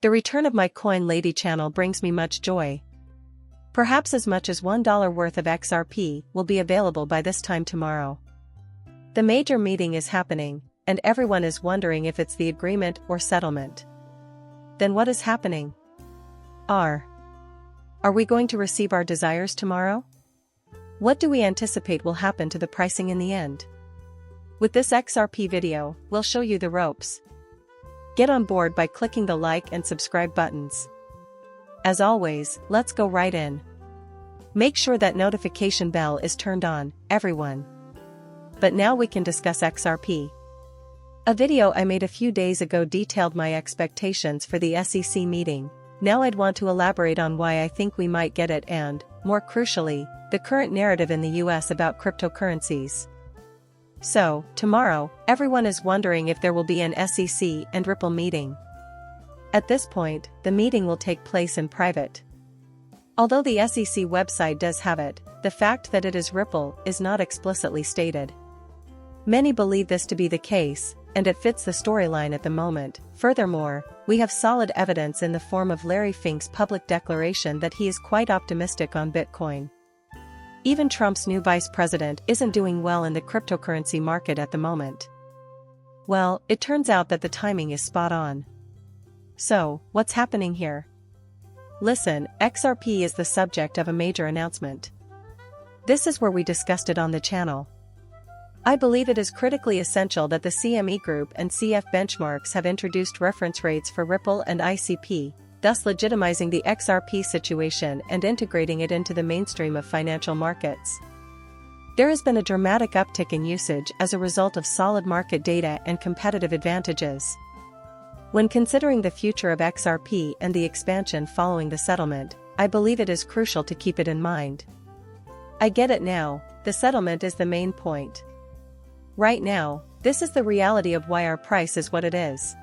The return of my Coin Lady channel brings me much joy. Perhaps as much as $1 worth of XRP will be available by this time tomorrow. The major meeting is happening, and everyone is wondering if it's the agreement or settlement. Then what is happening? Are we going to receive our desires tomorrow? What do we anticipate will happen to the pricing in the end? With this XRP video, we'll show you the ropes. Get on board by clicking the like and subscribe buttons. As always, let's go right in. Make sure that notification bell is turned on, everyone. But now we can discuss XRP. A video I made a few days ago detailed my expectations for the SEC meeting. Now I'd want to elaborate on why I think we might get it and, more crucially, the current narrative in the US about cryptocurrencies. So, tomorrow, everyone is wondering if there will be an SEC and Ripple meeting. At this point, the meeting will take place in private. Although the SEC website does have it, the fact that it is Ripple is not explicitly stated. Many believe this to be the case, and it fits the storyline at the moment. Furthermore, we have solid evidence in the form of Larry Fink's public declaration that he is quite optimistic on Bitcoin. Even Trump's new vice president isn't doing well in the cryptocurrency market at the moment. Well, it turns out that the timing is spot on. So, what's happening here? Listen, XRP is the subject of a major announcement. This is where we discussed it on the channel. I believe it is critically essential that the CME Group and CF benchmarks have introduced reference rates for Ripple and ICP, thus legitimizing the XRP situation and integrating it into the mainstream of financial markets. There has been a dramatic uptick in usage as a result of solid market data and competitive advantages. When considering the future of XRP and the expansion following the settlement, I believe it is crucial to keep it in mind. I get it now, the settlement is the main point. Right now, this is the reality of why our price is what it is.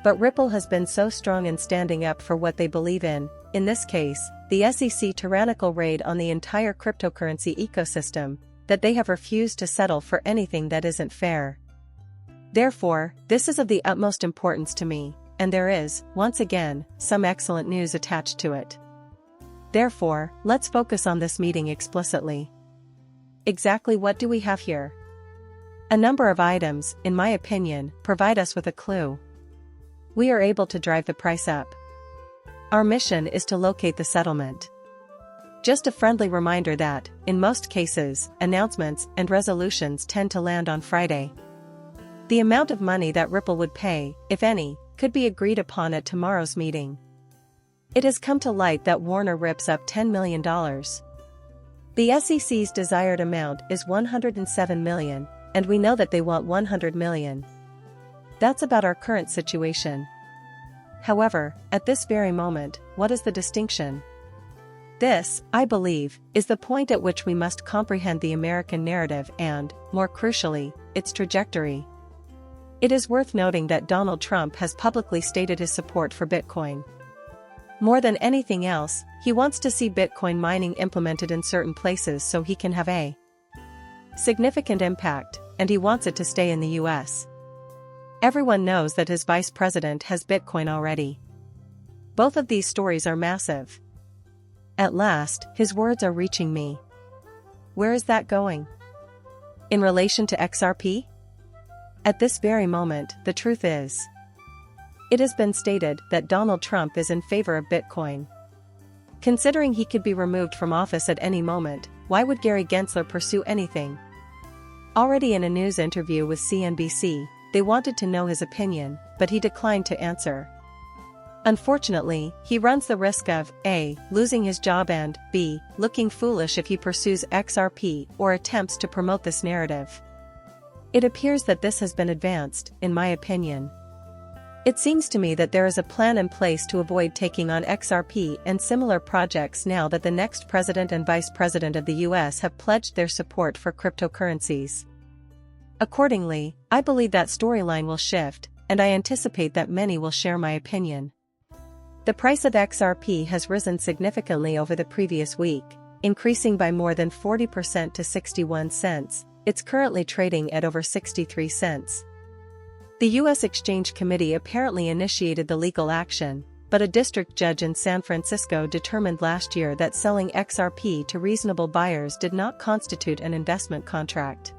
But Ripple has been so strong in standing up for what they believe in this case, the SEC tyrannical raid on the entire cryptocurrency ecosystem, that they have refused to settle for anything that isn't fair. Therefore, this is of the utmost importance to me, and there is, once again, some excellent news attached to it. Therefore, let's focus on this meeting explicitly. Exactly what do we have here? A number of items, in my opinion, provide us with a clue. We are able to drive the price up. Our mission is to locate the settlement. Just a friendly reminder that, in most cases, announcements and resolutions tend to land on Friday. The amount of money that Ripple would pay, if any, could be agreed upon at tomorrow's meeting. It has come to light that Warner rips up $10 million. The SEC's desired amount is $107 million, and we know that they want $100 million. That's about our current situation. However, at this very moment, what is the distinction? This, I believe, is the point at which we must comprehend the American narrative and, more crucially, its trajectory. It is worth noting that Donald Trump has publicly stated his support for Bitcoin. More than anything else, he wants to see Bitcoin mining implemented in certain places so he can have a significant impact, and he wants it to stay in the US. Everyone knows that his vice president has Bitcoin already. Both of these stories are massive. At last, his words are reaching me. Where is that going? In relation to XRP? At this very moment, the truth is, it has been stated that Donald Trump is in favor of Bitcoin. Considering he could be removed from office at any moment, why would Gary Gensler pursue anything? Already in a news interview with CNBC, they wanted to know his opinion, but he declined to answer. Unfortunately, he runs the risk of A. losing his job and B. looking foolish if he pursues XRP or attempts to promote this narrative. It appears that this has been advanced, in my opinion. It seems to me that there is a plan in place to avoid taking on XRP and similar projects now that the next president and vice president of the US have pledged their support for cryptocurrencies. Accordingly, I believe that storyline will shift, and I anticipate that many will share my opinion. The price of XRP has risen significantly over the previous week, increasing by more than 40% to 61 cents. It's currently trading at over 63 cents. The U.S. Exchange Committee apparently initiated the legal action, but a district judge in San Francisco determined last year that selling XRP to reasonable buyers did not constitute an investment contract.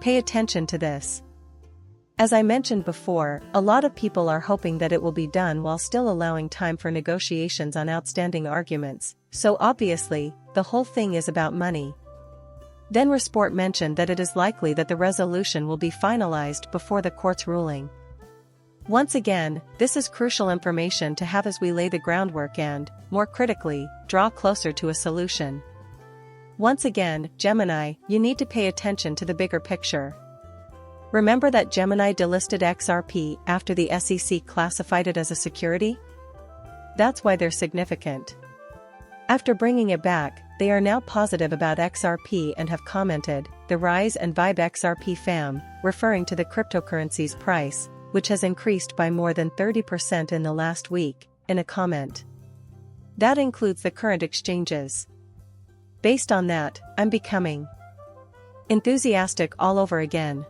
Pay attention to this. As I mentioned before, a lot of people are hoping that it will be done while still allowing time for negotiations on outstanding arguments, so obviously, the whole thing is about money. Then Resport mentioned that it is likely that the resolution will be finalized before the court's ruling. Once again, this is crucial information to have as we lay the groundwork and, more critically, draw closer to a solution. Once again, Gemini, you need to pay attention to the bigger picture. Remember that Gemini delisted XRP after the SEC classified it as a security? That's why they're significant. After bringing it back, they are now positive about XRP and have commented, "The rise and vibe XRP fam," referring to the cryptocurrency's price, which has increased by more than 30% in the last week, in a comment. That includes the current exchanges. Based on that, I'm becoming enthusiastic all over again.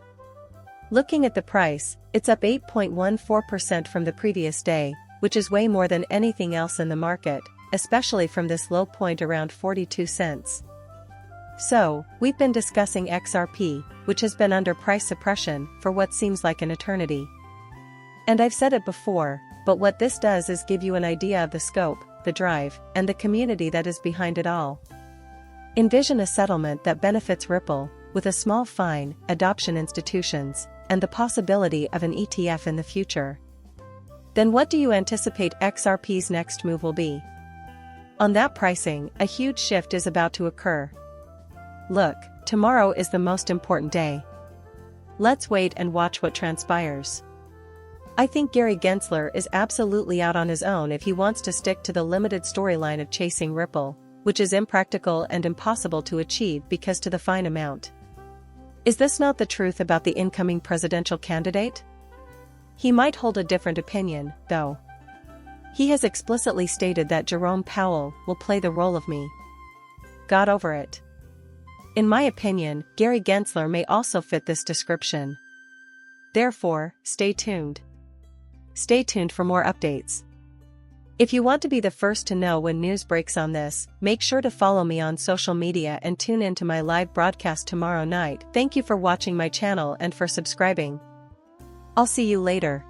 Looking at the price, it's up 8.14% from the previous day, which is way more than anything else in the market, especially from this low point around 42 cents. So, we've been discussing XRP, which has been under price suppression for what seems like an eternity. And I've said it before, but what this does is give you an idea of the scope, the drive, and the community that is behind it all. Envision a settlement that benefits Ripple, with a small fine, adoption institutions, and the possibility of an ETF in the future. Then what do you anticipate XRP's next move will be? On that pricing, a huge shift is about to occur. Look, tomorrow is the most important day. Let's wait and watch what transpires. I think Gary Gensler is absolutely out on his own if he wants to stick to the limited storyline of chasing Ripple, which is impractical and impossible to achieve because to the fine amount. Is this not the truth about the incoming presidential candidate? He might hold a different opinion, though. He has explicitly stated that Jerome Powell will play the role of me. Got over it. In my opinion, Gary Gensler may also fit this description. Therefore, stay tuned. Stay tuned for more updates. If you want to be the first to know when news breaks on this, make sure to follow me on social media and tune in to my live broadcast tomorrow night. Thank you for watching my channel and for subscribing. I'll see you later.